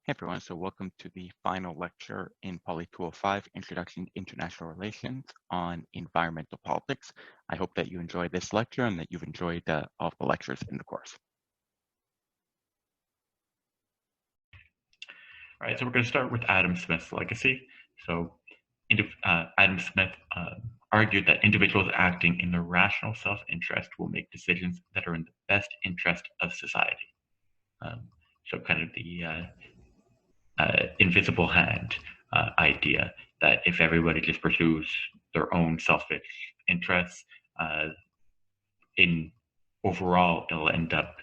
Hey everyone, so welcome to the final lecture in POLI 205, Introduction to International Relations on Environmental Politics. I hope that you enjoyed this lecture and that you've enjoyed all the lectures in the course. All right, so we're going to start with Adam Smith's legacy. So Adam Smith argued that individuals acting in their rational self-interest will make decisions that are in the best interest of society. So kind of the invisible hand idea that if everybody just pursues their own selfish interests, in overall it'll end up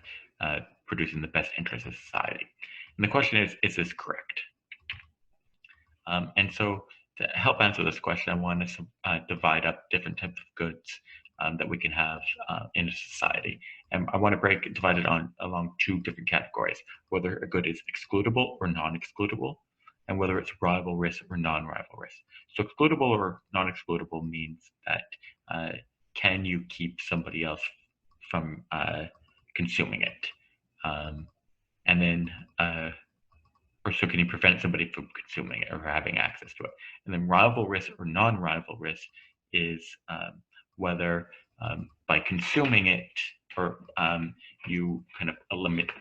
producing the best interest of society. And the question is this correct? And so to help answer this question, I want to divide up different types of goods that we can have in a society. And I want to divide it along two different categories, whether a good is excludable or non-excludable, and whether it's rivalrous or non-rivalrous. So excludable or non-excludable means that can you keep somebody else from consuming it? And then or so can you prevent somebody from consuming it or having access to it? And then rivalrous or non-rivalrous is whether by consuming it or you kind of eliminate.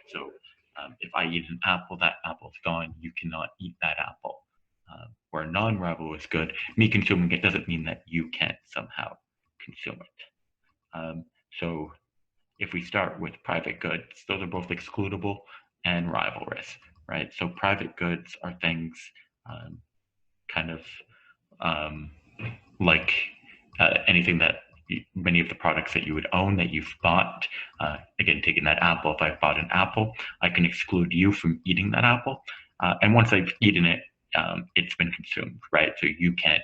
So if I eat an apple, that apple's gone. You cannot eat that apple. Where non-rivalrous good, me consuming it doesn't mean that you can't somehow consume it. So if we start with private goods, those are both excludable and rivalrous, right? So private goods are things kind of like anything that many of the products that you would own that you've bought. Again, taking that apple, if I bought an apple, I can exclude you from eating that apple. And once I've eaten it, it's been consumed, right? So you can't,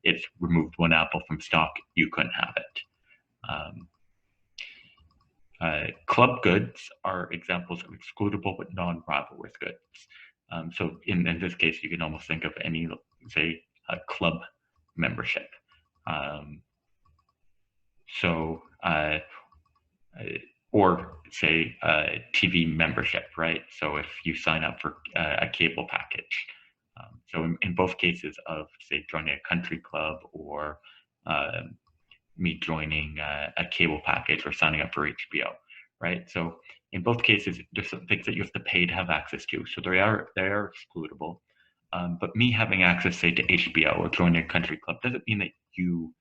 it's removed one apple from stock, you couldn't have it. Club goods are examples of excludable but non-rivalrous goods. So in this case, you can almost think of any, say, a club membership. Or say TV membership, right? So if you sign up for a cable package. So in both cases of, say, joining a country club or me joining a cable package or signing up for HBO, right? So in both cases, there's some things that you have to pay to have access to. So they are excludable. But me having access, say, to HBO or joining a country club doesn't mean that you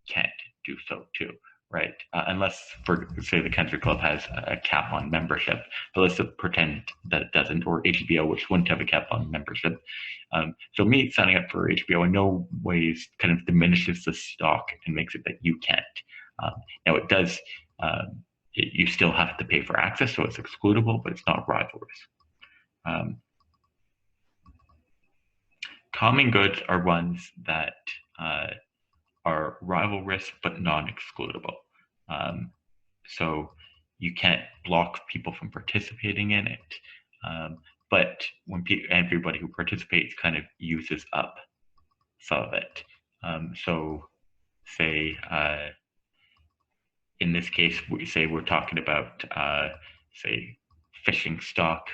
can't do so too, right? Unless, for say, the country club has a cap on membership, but let's pretend that it doesn't, or HBO, which wouldn't have a cap on membership. So me signing up for HBO in no ways kind of diminishes the stock and makes it that you can't. Now it does, you still have to pay for access, so it's excludable, but it's not rivalrous. Common goods are ones that are rivalrous but non-excludable. So you can't block people from participating in it, but when everybody who participates kind of uses up some of it. So say in this case, we're talking about say fishing stock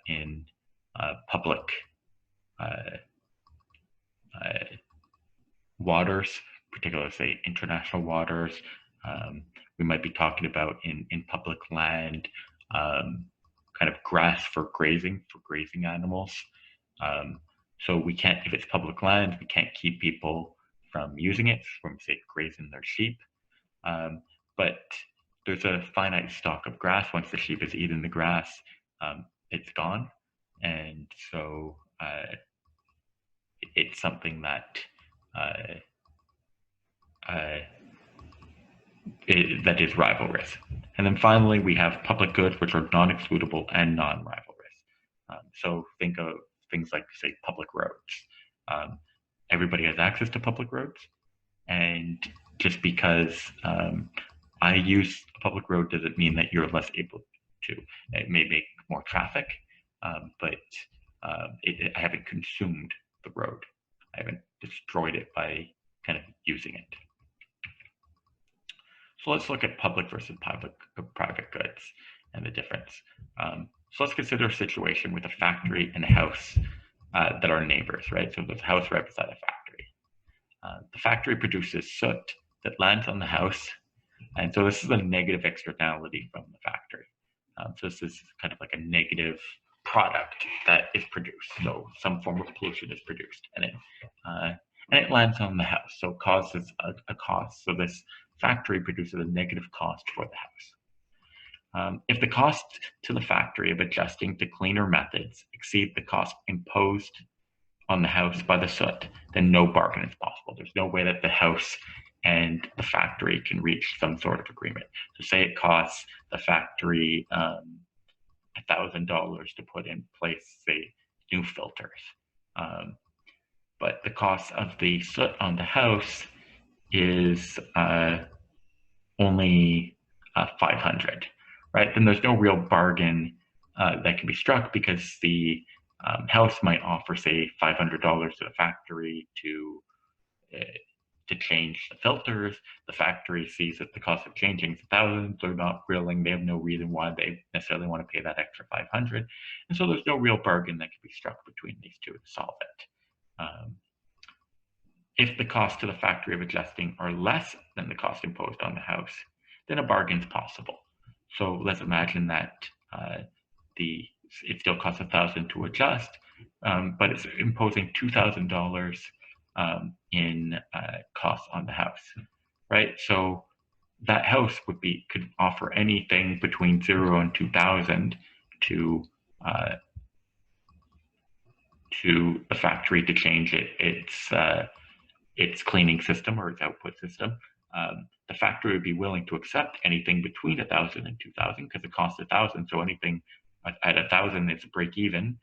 in public waters, particularly say international waters. We might be talking about in public land, kind of grass for grazing animals. So we can't, if it's public land, we can't keep people from using it, from say grazing their sheep. But there's a finite stock of grass. Once the sheep has eaten the grass, it's gone. And so it's something that that is rivalrous. And then finally, we have public goods, which are non-excludable and non-rivalrous. So think of things like, say, public roads. Everybody has access to public roads, and just because I use a public road doesn't mean that you're less able to. It may make more traffic, but I haven't consumed the road. I haven't destroyed it by kind of using it. So let's look at public versus private goods and the difference. So let's consider a situation with a factory and a house that are neighbors, right? So there's a house right beside a factory. The factory produces soot that lands on the house, and so this is a negative externality from the factory. So this is kind of like a negative product that is produced. So some form of pollution is produced, and it lands on the house. So it causes a cost. So this factory produces a negative cost for the house. If the cost to the factory of adjusting to cleaner methods exceed the cost imposed on the house by the soot, then no bargain is possible. There's no way that the house and the factory can reach some sort of agreement. So say it costs the factory $1,000 to put in place, say, new filters. But the cost of the soot on the house is only 500, right? Then there's no real bargain that can be struck, because the house might offer, say, $500 to the factory to change the filters. The factory sees that the cost of changing is 1,000. They're not willing. They have no reason why they necessarily want to pay that extra 500, and so there's no real bargain that can be struck between these two to solve it. If the cost to the factory of adjusting are less than the cost imposed on the house, then a bargain is possible. So let's imagine that it still costs 1,000 to adjust, but it's imposing $2,000 in costs on the house, right? So that house could offer anything between 0 and 2,000 to the factory to change its cleaning system or its output system. The factory would be willing to accept anything between 1,000 and 2,000 because it costs 1,000. So anything at 1,000 is a break even,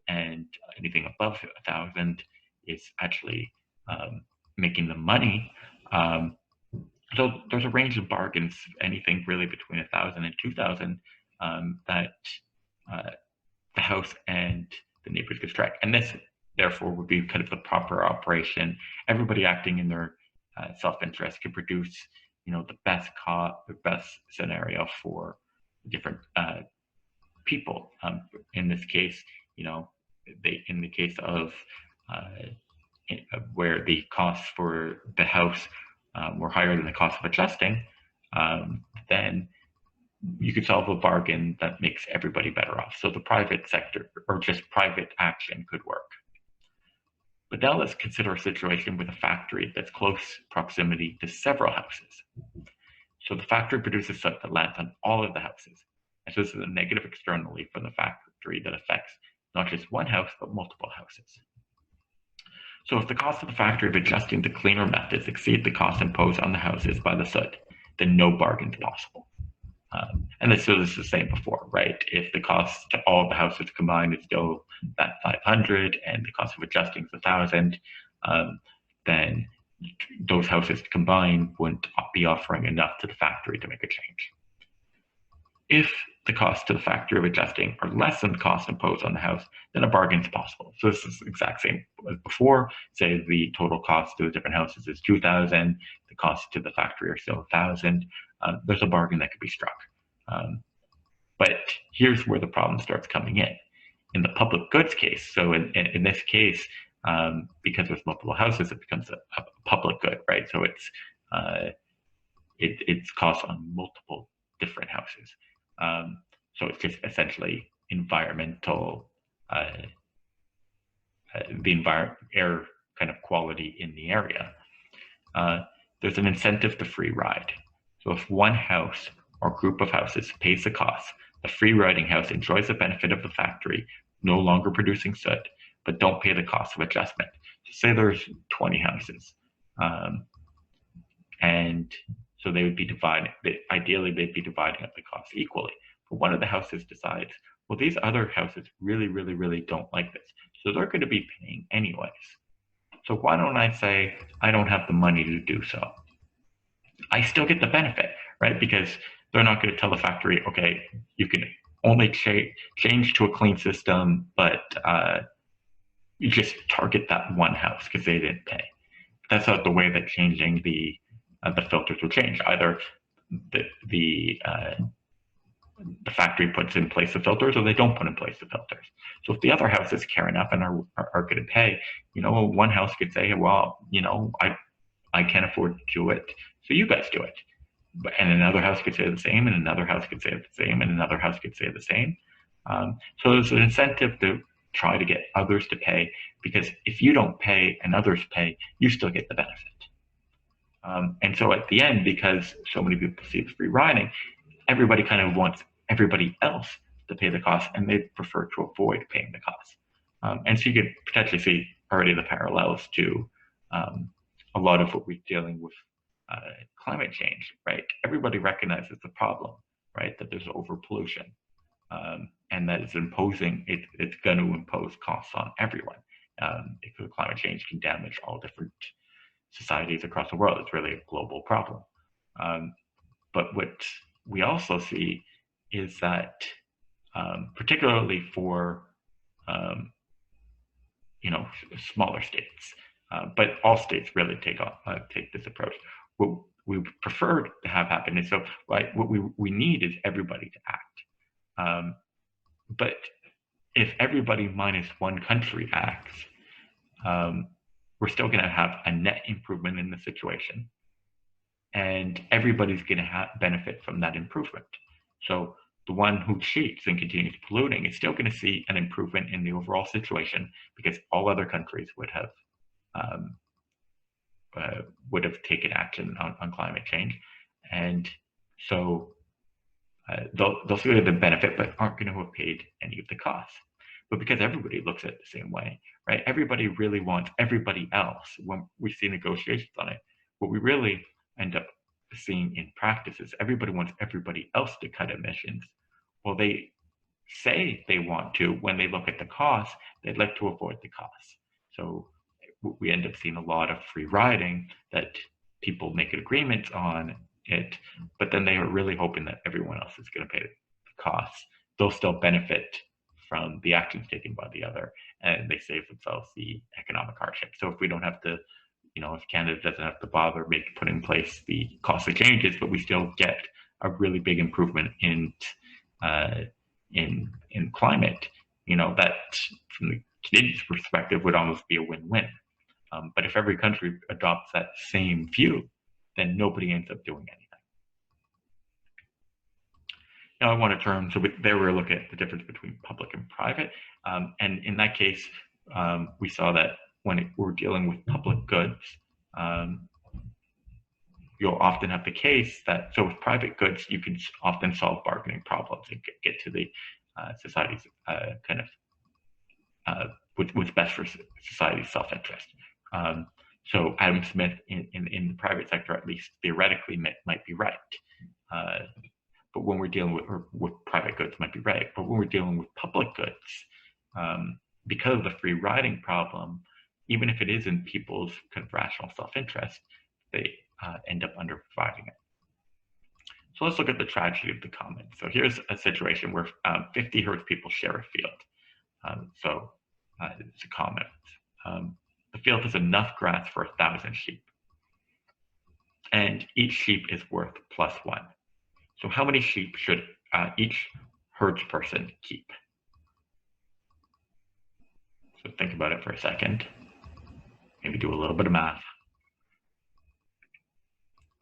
and anything above 1,000 is actually making them money. So there's a range of bargains, anything really between 1,000 and 2,000 that the house and the neighbors could strike. And this, therefore, would be kind of the proper operation. Everybody acting in their self-interest could produce, the best scenario for different people. In this case, in the case of where the costs for the house were higher than the cost of adjusting, then you could solve a bargain that makes everybody better off. So the private sector or just private action could work. But now let's consider a situation with a factory that's close proximity to several houses. So the factory produces soot that lands on all of the houses. And so this is a negative externally from the factory that affects not just one house, but multiple houses. So if the cost of the factory of adjusting to cleaner methods exceed the cost imposed on the houses by the soot, then no bargain is possible. And this is the same before, right? If the cost to all the houses combined is still that 500 and the cost of adjusting is 1,000, then those houses combined wouldn't be offering enough to the factory to make a change. If the cost to the factory of adjusting are less than the cost imposed on the house, then a bargain is possible. So this is the exact same as before. Say the total cost to the different houses is 2,000, the cost to the factory are still 1,000. There's a bargain that could be struck. But here's where the problem starts coming in. In the public goods case, so in this case, because there's multiple houses, it becomes a public good, right? So it's costs on multiple different houses. So it's just essentially environmental, the air kind of quality in the area. There's an incentive to free ride. So if one house or group of houses pays the cost, the free riding house enjoys the benefit of the factory no longer producing soot, but don't pay the cost of adjustment. So say there's 20 houses, and so they would be dividing, ideally they'd be dividing up the costs equally. But one of the houses decides, well, these other houses really, really, really don't like this. So they're going to be paying anyways. So why don't I say, I don't have the money to do so? I still get the benefit, right? Because they're not going to tell the factory, okay, you can only change to a clean system, but you just target that one house because they didn't pay. That's not the way that changing the filters will change. Either the the factory puts in place the filters or they don't put in place the filters. So if the other houses care enough and are going to pay, one house could say, well, I can't afford to do it, so you guys do it. And another house could say the same, and another house could say the same, and another house could say the same. So there's an incentive to try to get others to pay, because if you don't pay and others pay, you still get the benefit. And so at the end, because so many people see the free riding, everybody kind of wants everybody else to pay the cost, and they prefer to avoid paying the cost. And so you could potentially see already the parallels to a lot of what we're dealing with climate change, right? Everybody recognizes the problem, right? That there's overpollution, and that it's going to impose costs on everyone. Because climate change can damage all different societies across the world. It's really a global problem. But what we also see is that, particularly for smaller states, but all states really take this approach. What we prefer to have happen is, so like what we need is everybody to act. But if everybody minus one country acts, we're still going to have a net improvement in the situation, and everybody's going to benefit from that improvement. So the one who cheats and continues polluting is still going to see an improvement in the overall situation, because all other countries would have taken action on climate change, and so they'll see the benefit, but aren't going to have paid any of the costs. But because everybody looks at it the same way, right? Everybody really wants everybody else. When we see negotiations on it, what we really end up seeing in practice is everybody wants everybody else to cut emissions. Well, they say they want to. When they look at the costs, they'd like to avoid the costs. So we end up seeing a lot of free riding, that people make agreements on it, but then they are really hoping that everyone else is going to pay the costs. They'll still benefit from the actions taken by the other, and they save themselves the economic hardship. So if we don't have to, if Canada doesn't have to bother putting in place the costly changes, but we still get a really big improvement in climate, that from the Canadian perspective would almost be a win-win. But if every country adopts that same view, then nobody ends up doing anything. Now I want to turn, so there we're looking at the difference between public and private. And in that case, we saw that when we're dealing with public goods, you'll often have the case that, so with private goods, you can often solve bargaining problems and get to the society's kind of what's best for society's self-interest. So Adam Smith in the private sector, at least theoretically, might be right. But when we're dealing with private goods, might be right. But when we're dealing with public goods, because of the free riding problem, even if it is in people's kind of rational self-interest, they end up underproviding it. So let's look at the tragedy of the commons. So here's a situation where 50 Hertz people share a field. So it's a commons. The field has enough grass for 1,000 sheep, and each sheep is worth +1. So how many sheep should each herds person keep? So think about it for a second. Maybe do a little bit of math.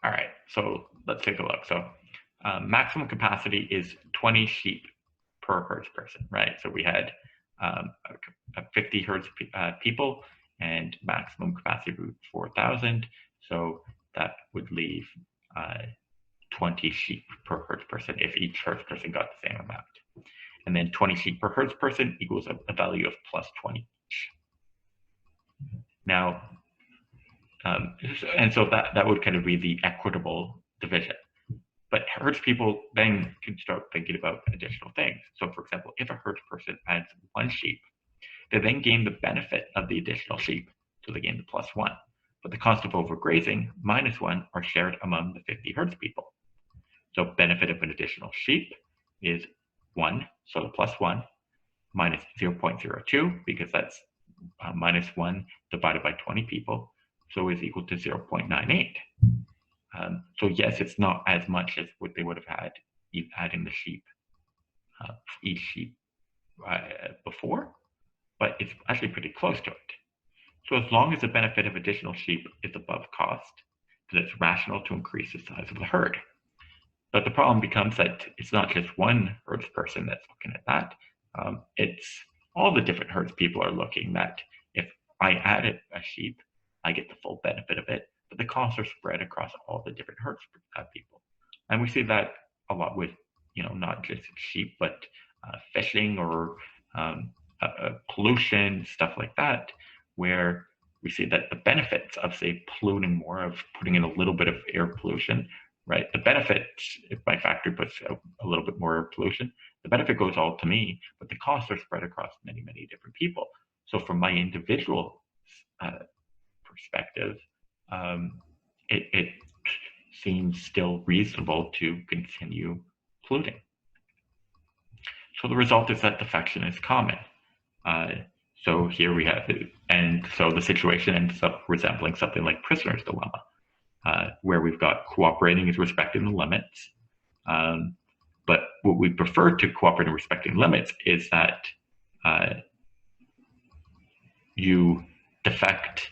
All right, so let's take a look. So maximum capacity is 20 sheep per herds person, right? So we had 50 herds people, and maximum capacity of 4,000. So that would leave 20 sheep per herds person if each herds person got the same amount. And then 20 sheep per herds person equals a value of +20 each. Now, and so that would kind of be the equitable division. But herds people then can start thinking about additional things. So for example, if a herds person adds 1 sheep, they then gain the benefit of the additional sheep, so they gain the +1. But the cost of overgrazing, -1, are shared among the 50 herds people. So benefit of an additional sheep is 1, so the +1, minus 0.02, because that's -1 divided by 20 people, so is equal to 0.98. So yes, it's not as much as what they would have had adding the sheep each sheep before, but it's actually pretty close to it. So as long as the benefit of additional sheep is above cost, then it's rational to increase the size of the herd. But the problem becomes that it's not just one herdsperson that's looking at that. It's all the different herds people are looking at. If I added a sheep, I get the full benefit of it, but the costs are spread across all the different herds people. And we see that a lot with, not just sheep, but fishing or pollution, stuff like that, where we see that the benefits of, say, polluting more, of putting in a little bit of air pollution, right? The benefit, if my factory puts a little bit more air pollution, the benefit goes all to me, but the costs are spread across many, many different people. So from my individual perspective, it seems still reasonable to continue polluting. So the result is that defection is common. So here we have it, and so the situation ends up resembling something like prisoner's dilemma, where we've got cooperating is respecting the limits. But what we prefer to cooperating and respecting limits is that you defect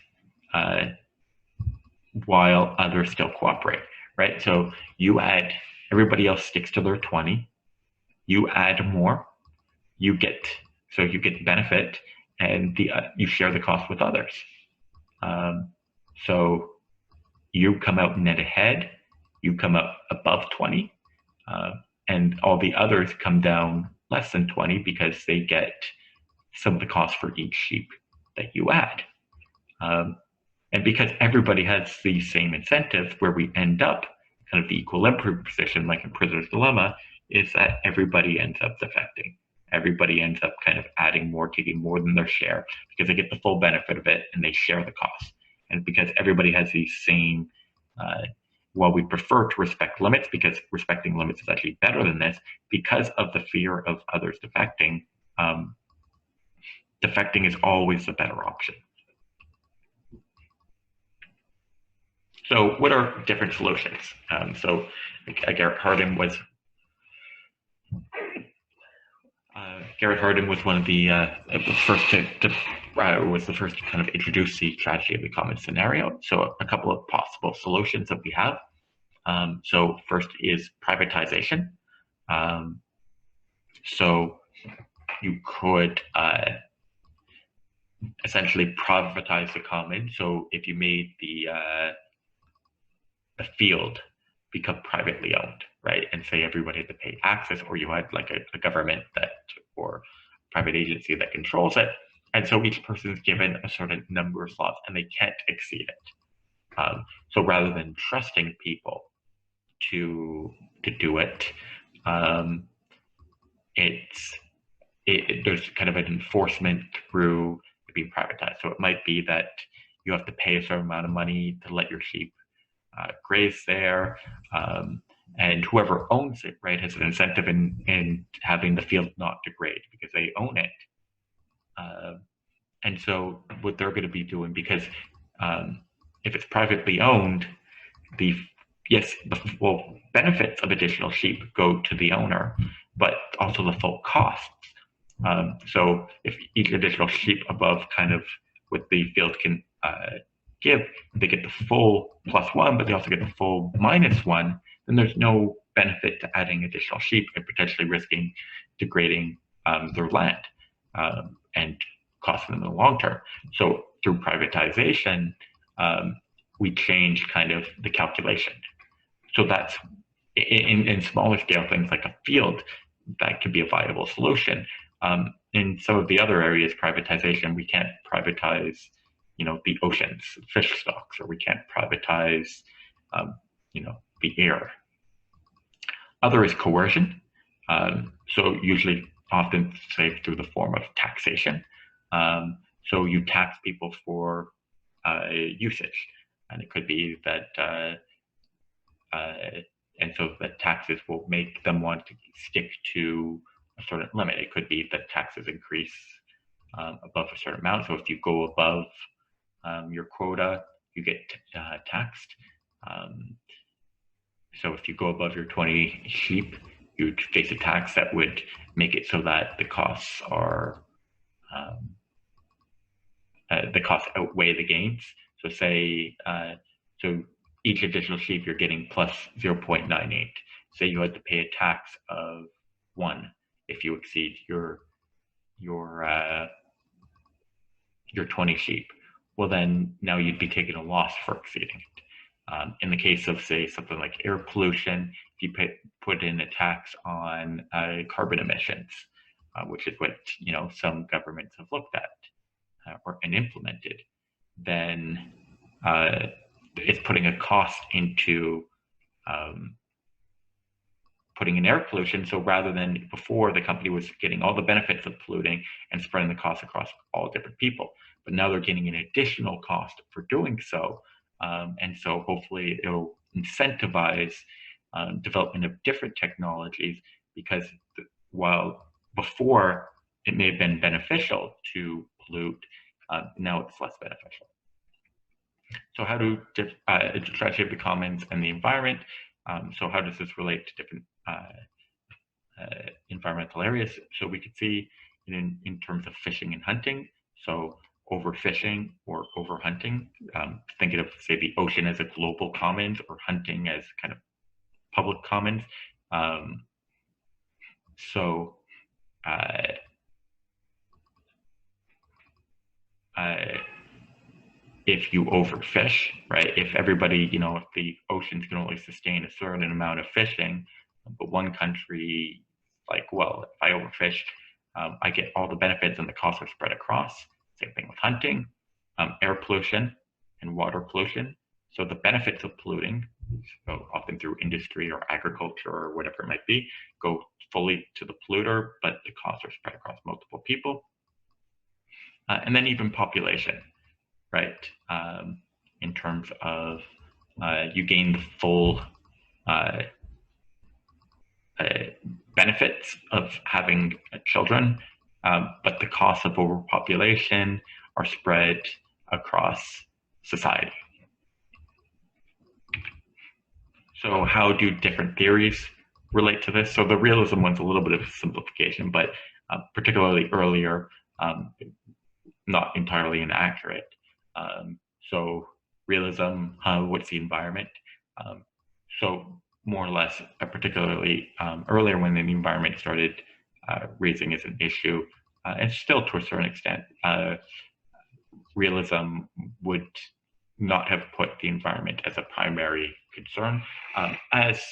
while others still cooperate, right? So you add, everybody else sticks to their 20, you add more, you get benefit, and you share the cost with others. So you come out net ahead, you come up above 20, and all the others come down less than 20 because they get some of the cost for each sheep that you add. And because everybody has the same incentive, where we end up kind of the equilibrium position, like in prisoner's dilemma, is that everybody ends up defecting. Everybody ends up kind of adding more, taking more than their share, because they get the full benefit of it and they share the cost. And because everybody has the same, while we prefer to respect limits, because respecting limits is actually better than this, because of the fear of others defecting, defecting is always the better option. So what are different solutions? So Garrett Hardin was one of the first was the first to kind of introduce the tragedy of the common scenario. So a couple of possible solutions that we have. So first is privatization. So you could essentially privatize the common. So if you made the field become privately owned, right? And say everybody had to pay taxes, or you had like a government that, or private agency that controls it. And so each person is given a certain number of slots and they can't exceed it. So rather than trusting people to do it, there's kind of an enforcement through being privatized. So it might be that you have to pay a certain amount of money to let your sheep graze there, and whoever owns it, right, has an incentive in having the field not degrade because they own it. And so what they're going to be doing, because if it's privately owned, the benefits of additional sheep go to the owner, but also the full costs. So if each additional sheep above kind of what the field can give, they get the full +1, but they also get the full -1, then there's no benefit to adding additional sheep and potentially risking degrading their land and costing them in the long term. So through privatization, we change kind of the calculation. So that's in smaller scale things like a field, that could be a viable solution. In some of the other areas, privatization, we can't privatize, the oceans, fish stocks, or we can't privatize, the air. Other is coercion. So usually, often, say, through the form of taxation. So you tax people for usage, and it could be that, and so that taxes will make them want to stick to a certain limit. It could be that taxes increase above a certain amount. So if you go above your quota, you get taxed. So if you go above your 20 sheep, you'd face a tax that would make it so that the costs are the costs outweigh the gains. So say so each additional sheep you're getting plus 0.98. Say you had to pay a tax of 1 if you exceed your 20 sheep. Well, then now you'd be taking a loss for exceeding it. In the case of, say, something like air pollution, if you put in a tax on carbon emissions, which is what some governments have looked at and implemented, then it's putting a cost into putting in air pollution. So rather than before, the company was getting all the benefits of polluting and spreading the cost across all different people, but now they're getting an additional cost for doing so. And so hopefully it'll incentivize development of different technologies, because while before it may have been beneficial to pollute, now it's less beneficial. So how do differentiate the commons and the environment? So how does this relate to different environmental areas? So we could see in terms of fishing and hunting. So overfishing or overhunting, thinking of, say, the ocean as a global commons or hunting as kind of public commons. If you overfish, right? If everybody, if the oceans can only sustain a certain amount of fishing, but one country, like, well, if I overfish, I get all the benefits and the costs are spread across. Same thing with hunting, air pollution, and water pollution. So the benefits of polluting, so often through industry or agriculture or whatever it might be, go fully to the polluter, but the costs are spread across multiple people. And then even population, right? In terms of you gain the full benefits of having children, but the costs of overpopulation are spread across society. So how do different theories relate to this? So the realism one's a little bit of a simplification, but particularly earlier, not entirely inaccurate. So realism, what's the environment? So more or less, particularly earlier when the environment started raising as an issue, and still to a certain extent, realism would not have put the environment as a primary concern. As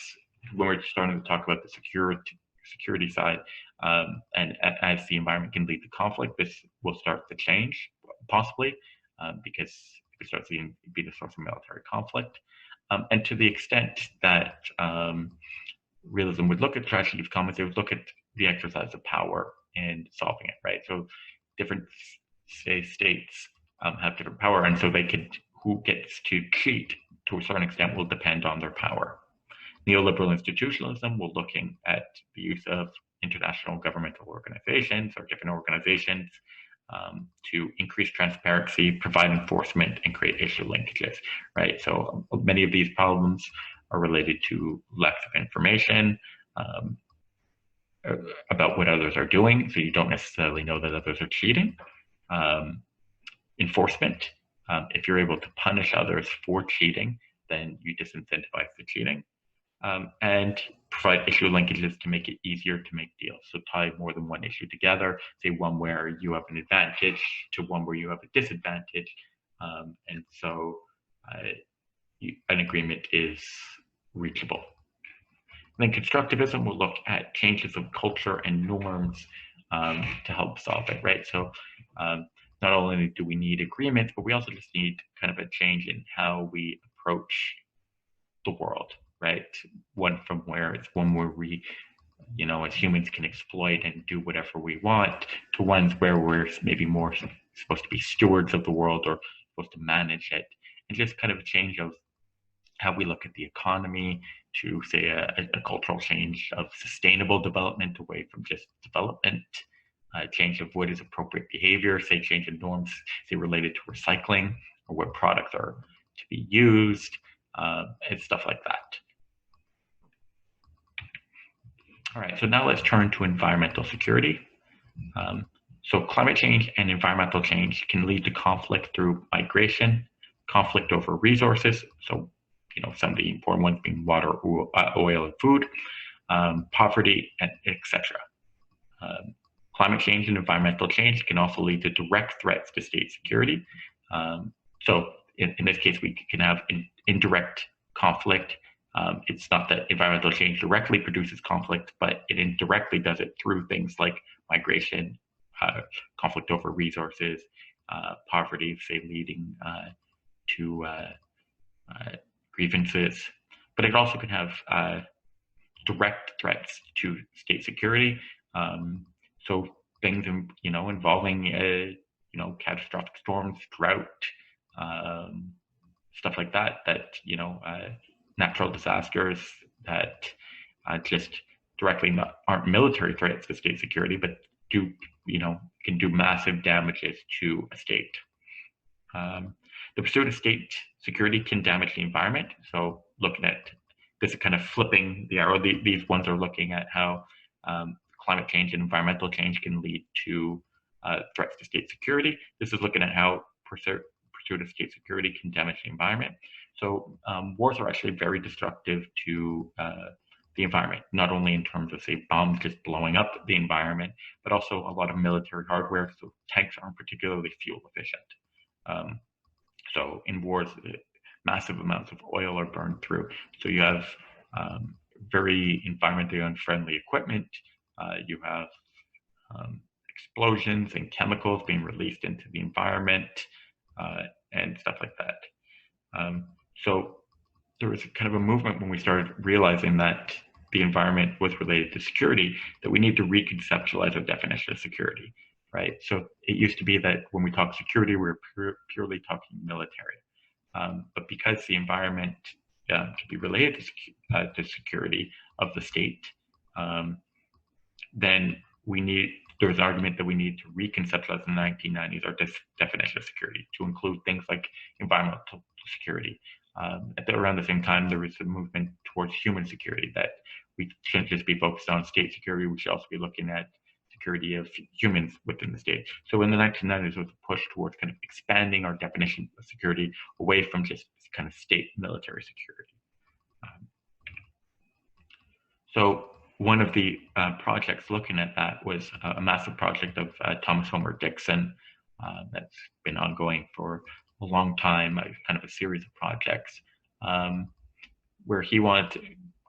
when we're starting to talk about the security side, and as the environment can lead to conflict, this will start to change, possibly, because it starts to be the source of military conflict. And to the extent that realism would look at tragedy of commons, they would look at the exercise of power in solving it, right? So different, say, states have different power, and so who gets to cheat to a certain extent will depend on their power. Neoliberal institutionalism will looking at the use of international governmental organizations or different organizations to increase transparency, provide enforcement, and create issue linkages, right? So many of these problems are related to lack of information about what others are doing, so you don't necessarily know that others are cheating. Enforcement, if you're able to punish others for cheating, then you disincentivize the cheating. And provide issue linkages to make it easier to make deals. So tie more than one issue together, say one where you have an advantage to one where you have a disadvantage. And so an agreement is reachable. And then constructivism will look at changes of culture and norms to help solve it, right? So not only do we need agreements, but we also just need kind of a change in how we approach the world, right? One where we, as humans can exploit and do whatever we want, to ones where we're maybe more supposed to be stewards of the world or supposed to manage it. And just kind of a change of how we look at the economy to, say, a cultural change of sustainable development away from just development, change of what is appropriate behavior, say change in norms, say related to recycling or what products are to be used, and stuff like that. All right, so now let's turn to environmental security. So climate change and environmental change can lead to conflict through migration, conflict over resources. So, some of the important ones being water, oil, and food, poverty, and etc. Climate change and environmental change can also lead to direct threats to state security. So in this case, we can have indirect conflict. It's not that environmental change directly produces conflict, but it indirectly does it through things like migration, conflict over resources, poverty, say, leading to grievances. But it also can have direct threats to state security. So things, involving, catastrophic storms, drought, stuff like that, natural disasters that just directly aren't military threats to state security, but can do massive damages to a state. The pursuit of state security can damage the environment. So looking at this is kind of flipping the arrow. These ones are looking at how climate change and environmental change can lead to threats to state security. This is looking at how pursuit of state security can damage the environment. So wars are actually very destructive to the environment, not only in terms of, say, bombs just blowing up the environment, but also a lot of military hardware. So tanks aren't particularly fuel efficient. So in wars, massive amounts of oil are burned through. So you have very environmentally unfriendly equipment. You have explosions and chemicals being released into the environment and stuff like that. So there was kind of a movement when we started realizing that the environment was related to security, that we need to reconceptualize our definition of security, right? So it used to be that when we talk security, we were purely talking military. But because the environment can be related to security of the state, then there's an argument that we need to reconceptualize in the 1990s our definition of security to include things like environmental security. Around the same time, there was a movement towards human security, that we shouldn't just be focused on state security, we should also be looking at security of humans within the state. So in the 1990s, there was a push towards kind of expanding our definition of security away from just kind of state military security. So one of the projects looking at that was a massive project of Thomas Homer Dixon that's been ongoing for a long time, kind of a series of projects where he wanted to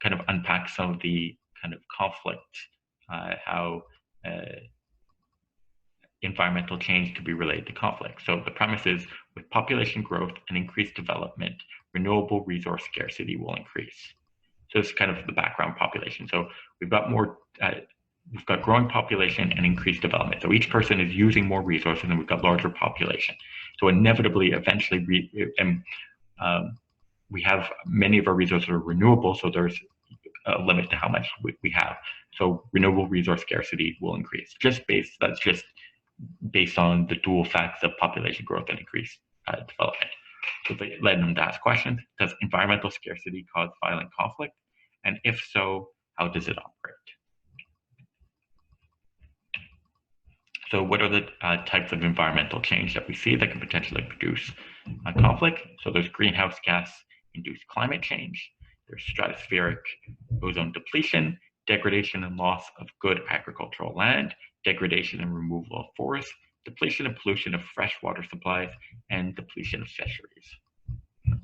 kind of unpack some of the kind of conflict, how environmental change could be related to conflict. So the premise is, with population growth and increased development, renewable resource scarcity will increase. So it's kind of the background population. So we've got growing population and increased development. So each person is using more resources, and we've got larger population. So inevitably, eventually, we have many of our resources are renewable, so there's a limit to how much we have. So renewable resource scarcity will increase. That's just based on the dual facts of population growth and increased development. So they led them to ask questions: does environmental scarcity cause violent conflict? And if so, how does it operate? So what are the types of environmental change that we see that can potentially produce conflict? So there's greenhouse gas induced climate change, there's stratospheric ozone depletion, degradation and loss of good agricultural land, degradation and removal of forests, depletion and pollution of freshwater supplies, and depletion of fisheries.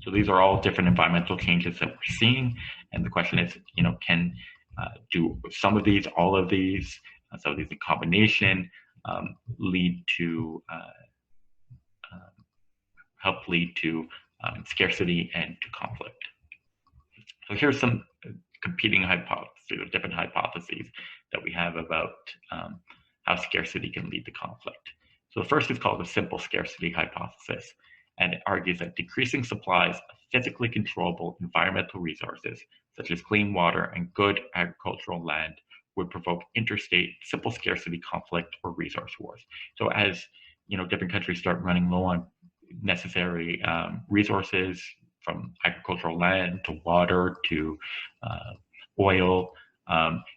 So these are all different environmental changes that we're seeing. And the question is, can do some of these, all of these, some of these in combination lead to help lead to scarcity and to conflict. So here's some competing hypotheses, or different hypotheses that we have about how scarcity can lead to conflict. So the first is called the simple scarcity hypothesis, and it argues that decreasing supplies of physically controllable environmental resources, such as clean water and good agricultural land, would provoke interstate simple scarcity conflict or resource wars. So as different countries start running low on necessary resources, from agricultural land to water to oil,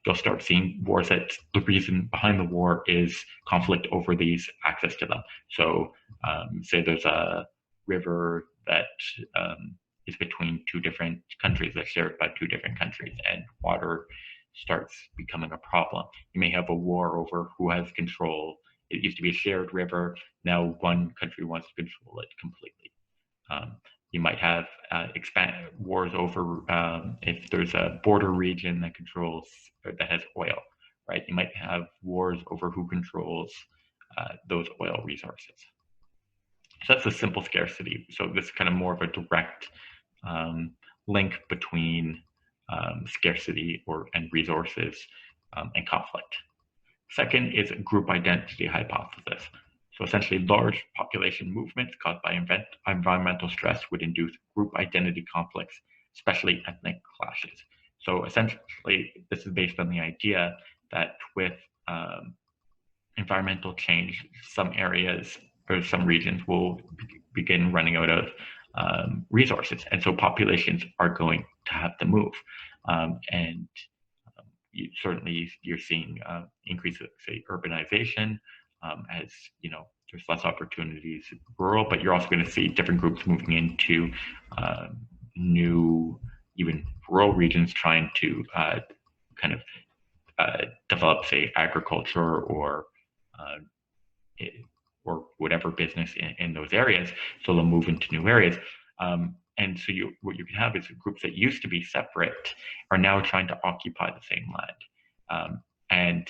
you'll start seeing wars that the reason behind the war is conflict over these access to them. So say there's a river that is between two different countries that's shared by two different countries, and water starts becoming a problem. You may have a war over who has control. It used to be a shared river. Now one country wants to control it completely. You might have wars over if there's a border region that controls or that has oil, right? You might have wars over who controls those oil resources. So that's a simple scarcity. So this is kind of more of a direct link between scarcity and resources and conflict. Second is a group identity hypothesis. So essentially, large population movements caused by environmental stress would induce group identity conflicts, especially ethnic clashes. So essentially, this is based on the idea that with environmental change, some areas or some regions will begin running out of resources. And so populations are going to have to move. And certainly you're seeing increase of, say, urbanization as, there's less opportunities rural, but you're also going to see different groups moving into new, even rural regions trying to kind of develop, say, agriculture or whatever business in those areas. So they'll move into new areas. And so what you can have is groups that used to be separate are now trying to occupy the same land. And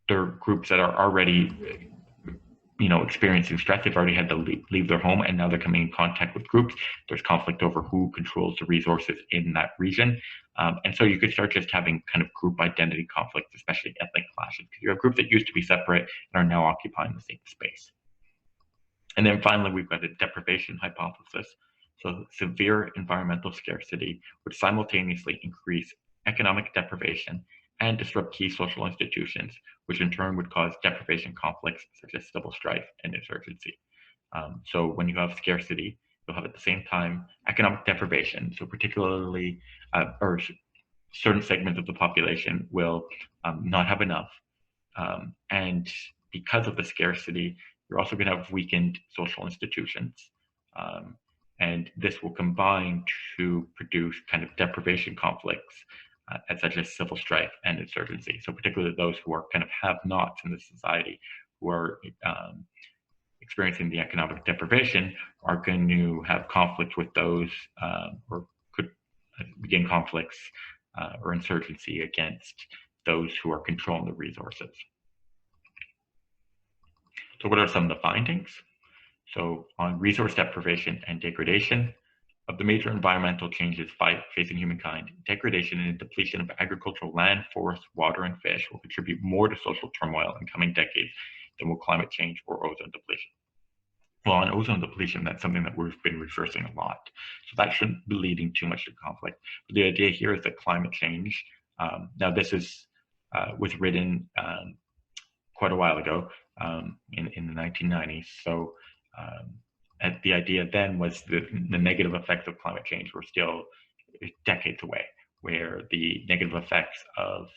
they're groups that are already, experiencing stress. They've already had to leave their home, and now they're coming in contact with groups. There's conflict over who controls the resources in that region. And so you could start just having kind of group identity conflicts, especially ethnic clashes, because you have groups that used to be separate and are now occupying the same space. And then finally, we've got a deprivation hypothesis. So severe environmental scarcity would simultaneously increase economic deprivation and disrupt key social institutions, which in turn would cause deprivation conflicts such as civil strife and insurgency. So when you have scarcity, you'll have at the same time economic deprivation. So particularly, or certain segments of the population will not have enough. And because of the scarcity, you're also going to have weakened social institutions. And this will combine to produce kind of deprivation conflicts such as civil strife and insurgency. So particularly those who are kind of have-nots in the society who are experiencing the economic deprivation are going to have conflict with those or could begin conflicts or insurgency against those who are controlling the resources. So what are some of the findings? So on resource deprivation and degradation, of the major environmental changes facing humankind, degradation and depletion of agricultural land, forest, water, and fish will contribute more to social turmoil in coming decades than will climate change or ozone depletion. Well, on ozone depletion, that's something that we've been reversing a lot. So that shouldn't be leading too much to conflict. But the idea here is that climate change, now this was written quite a while ago in the 1990s. So the idea then was that the negative effects of climate change were still decades away, where the negative effects of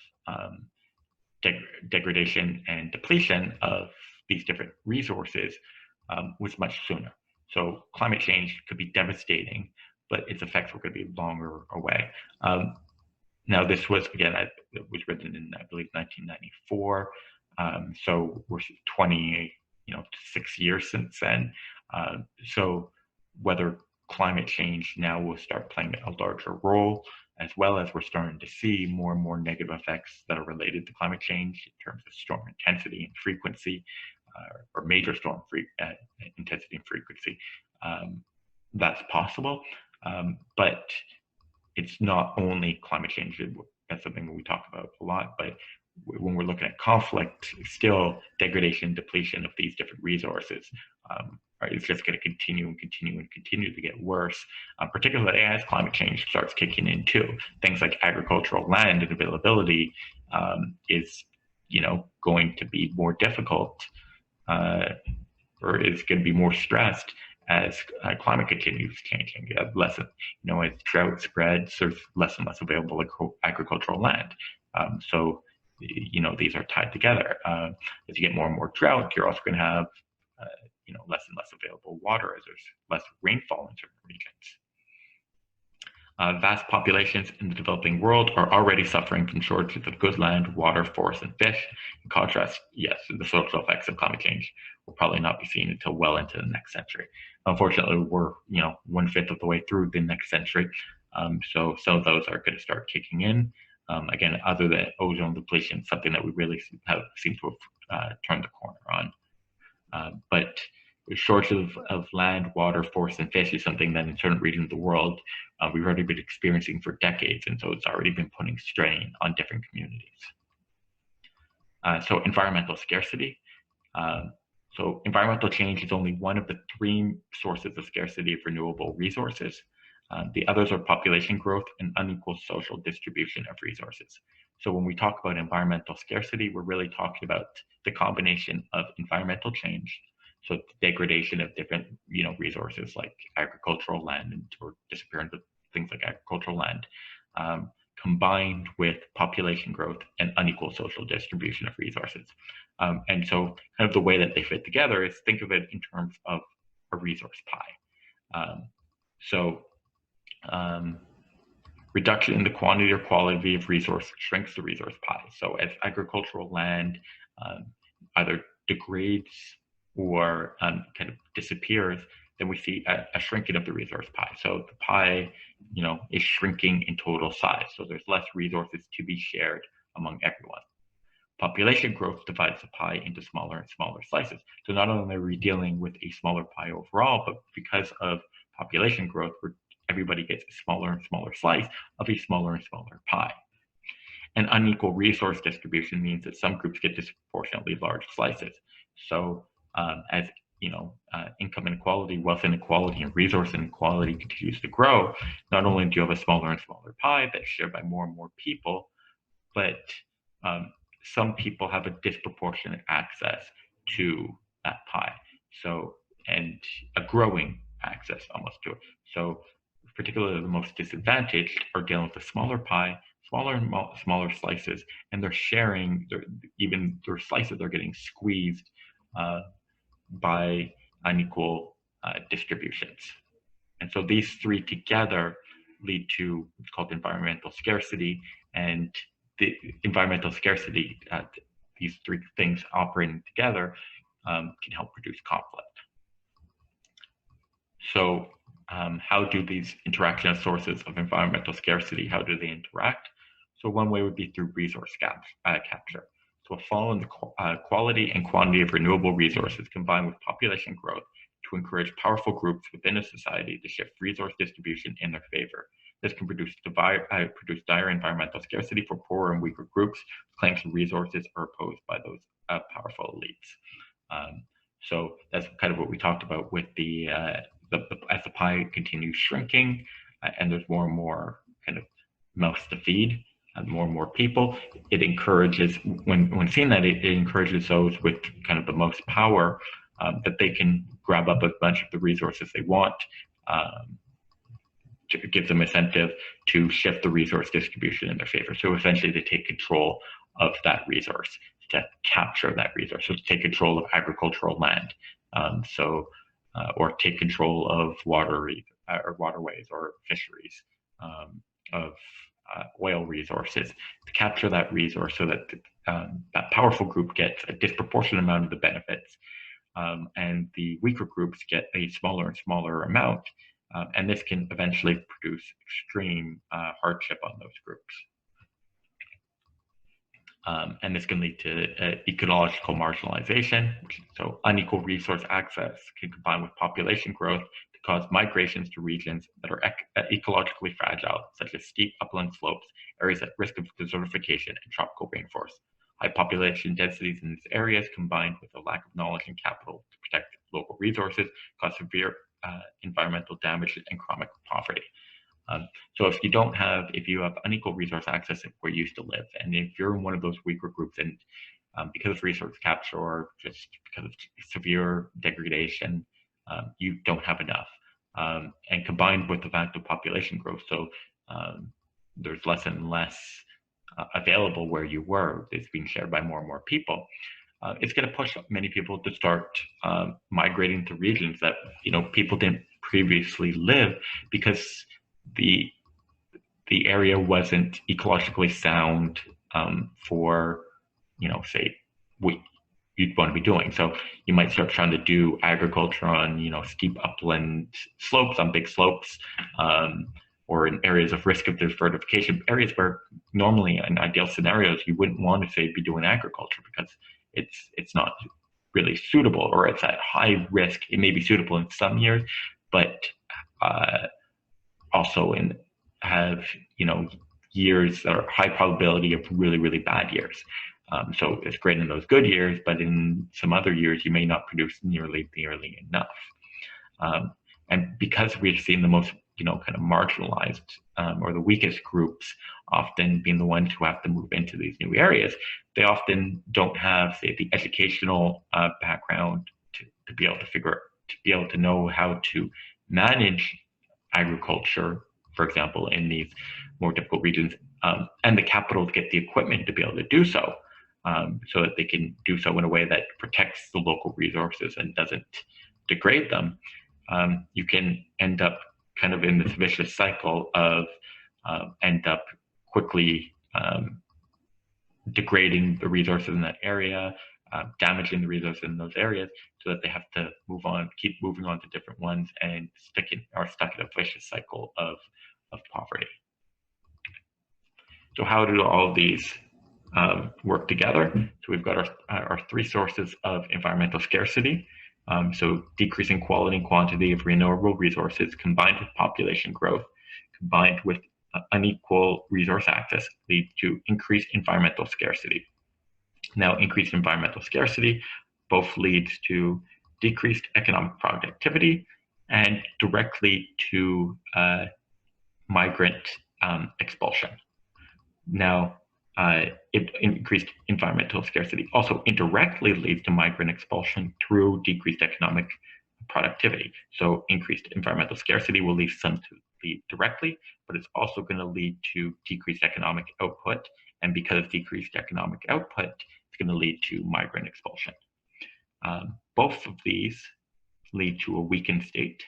degradation and depletion of these different resources was much sooner. So climate change could be devastating, but its effects were going to be longer away. Now, this was, again, it was written in, I believe, 1994. So we're 6 years since then. So whether climate change now will start playing a larger role, as well as we're starting to see more and more negative effects that are related to climate change in terms of storm intensity and frequency, or major storm intensity and frequency, that's possible. But it's not only climate change. That's something that we talk about a lot, but when we're looking at conflict, still degradation, depletion of these different resources, it's just going to continue and continue and continue to get worse, particularly as climate change starts kicking in too. Things like agricultural land and availability is, going to be more difficult, or is going to be more stressed as climate continues changing. You have less, as drought spreads, there's less and less available agricultural land. So, these are tied together. As you get more and more drought, you're also going to have, less and less available water as there's less rainfall in certain regions. Vast populations in the developing world are already suffering from shortages of good land, water, forests, and fish. In contrast, yes, the social effects of climate change will probably not be seen until well into the next century. Unfortunately, we're 1/5 of the way through the next century, so some of those are going to start kicking in. Again, other than ozone depletion, something that we really seem to have turned the corner on. But the shortage of land, water, forests, and fish is something that in certain regions of the world we've already been experiencing for decades, and so it's already been putting strain on different communities. So environmental scarcity. So environmental change is only one of the 3 sources of scarcity of renewable resources. The others are population growth and unequal social distribution of resources. So when we talk about environmental scarcity, we're really talking about the combination of environmental change, so degradation of different resources like agricultural land or disappearance of things like agricultural land, combined with population growth and unequal social distribution of resources. And so kind of the way that they fit together is think of it in terms of a resource pie. Reduction in the quantity or quality of resource shrinks the resource pie. So as agricultural land either degrades or kind of disappears, then we see a shrinking of the resource pie. So the pie, is shrinking in total size. So there's less resources to be shared among everyone. Population growth divides the pie into smaller and smaller slices. So not only are we dealing with a smaller pie overall, but because of population growth, everybody gets a smaller and smaller slice of a smaller and smaller pie. And unequal resource distribution means that some groups get disproportionately large slices. So as income inequality, wealth inequality, and resource inequality continues to grow, not only do you have a smaller and smaller pie that's shared by more and more people, but some people have a disproportionate access to that pie. So, and a growing access almost to it. So particularly the most disadvantaged are dealing with a smaller pie, smaller and smaller slices, and they're sharing, even their slices are getting squeezed by unequal distributions. And so these 3 together lead to what's called environmental scarcity. And the environmental scarcity, these 3 things operating together can help produce conflict. So how do these interaction sources of environmental scarcity, how do they interact? So one way would be through resource capture. So a fall in the quality and quantity of renewable resources combined with population growth to encourage powerful groups within a society to shift resource distribution in their favor. This can produce dire environmental scarcity for poorer and weaker groups. Claims for resources are opposed by those powerful elites. So that's kind of what we talked about with as the pie continues shrinking and there's more and more kind of mouths to feed and more people, it encourages, when seeing that, it encourages those with kind of the most power that they can grab up a bunch of the resources they want, to give them incentive to shift the resource distribution in their favor. So essentially they take control of that resource, to capture that resource, so to take control of agricultural land, or take control of waterways or fisheries, of oil resources, to capture that resource so that that powerful group gets a disproportionate amount of the benefits, and the weaker groups get a smaller and smaller amount, and this can eventually produce extreme hardship on those groups. And this can lead to ecological marginalization. So unequal resource access can combine with population growth to cause migrations to regions that are ecologically fragile, such as steep upland slopes, areas at risk of desertification, and tropical rainforests. High population densities in these areas, combined with a lack of knowledge and capital to protect local resources, cause severe environmental damage and chronic poverty. So if you have unequal resource access where you used to live, and if you're in one of those weaker groups, and because of resource capture or just because of severe degradation you don't have enough. And combined with the fact of population growth, so there's less and less available where you were. It's being shared by more and more people. It's going to push many people to start migrating to regions that people didn't previously live, because the area wasn't ecologically sound for say what you'd want to be doing. So you might start trying to do agriculture on steep upland slopes, on big slopes, or in areas of risk of desertification, areas where normally in ideal scenarios you wouldn't want to say be doing agriculture, because it's not really suitable, or it's at high risk. It may be suitable in some years, but also have years that are high probability of really, really bad years. So it's great in those good years, but in some other years you may not produce nearly enough. And because we've seen the most kind of marginalized or the weakest groups often being the ones who have to move into these new areas, they often don't have, say, the educational background to be able to know how to manage agriculture, for example, in these more difficult regions, and the capital to get the equipment to be able to do so, so that they can do so in a way that protects the local resources and doesn't degrade them. You can end up kind of in this vicious cycle of end up quickly degrading the resources in that area, damaging the resources in those areas, so that they have to keep moving on to different ones, and are stuck in a vicious cycle of poverty. So how do all of these work together? So we've got our three sources of environmental scarcity. So decreasing quality and quantity of renewable resources combined with population growth, combined with unequal resource access, lead to increased environmental scarcity. Now, increased environmental scarcity both leads to decreased economic productivity and directly to migrant expulsion. Now, increased environmental scarcity also indirectly leads to migrant expulsion through decreased economic productivity. So increased environmental scarcity will lead some to lead directly, but it's also going to lead to decreased economic output. And because decreased economic output, it's going to lead to migrant expulsion. Both of these lead to a weakened state.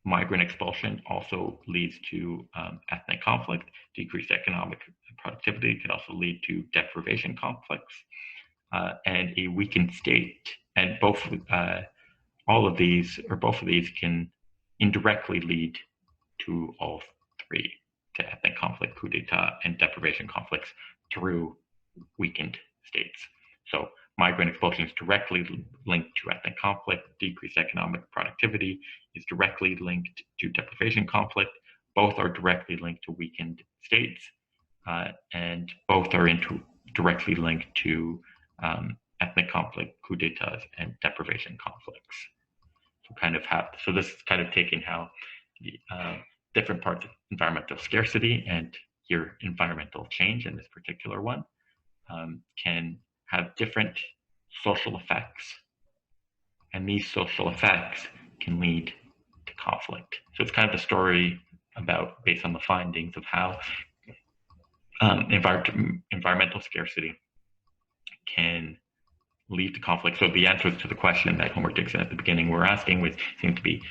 Migrant expulsion also leads to ethnic conflict. Decreased economic productivity could also lead to deprivation conflicts and a weakened state. And both of these can indirectly lead to all three, to ethnic conflict, coup d'etat, and deprivation conflicts through weakened states. So migrant expulsion is directly linked to ethnic conflict. Decreased economic productivity is directly linked to deprivation conflict. Both are directly linked to weakened states, and both are directly linked to ethnic conflict, coup d'etats, and deprivation conflicts. So this is kind of taking how different parts of environmental scarcity and your environmental change in this particular one can have different social effects, and these social effects can lead to conflict. So it's kind of a story based on the findings of how environmental scarcity can lead to conflict. So the answers to the question that Homework Dixon at the beginning were asking seemed to be,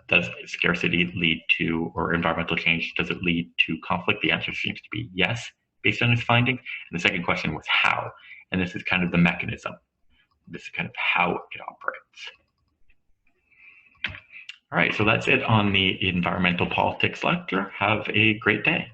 does scarcity lead to, or environmental change, does it lead to conflict? The answer seems to be yes, based on his finding. And the second question was how, and this is kind of the mechanism. This is kind of how it operates. All right, so that's it on the environmental politics lecture. Have a great day.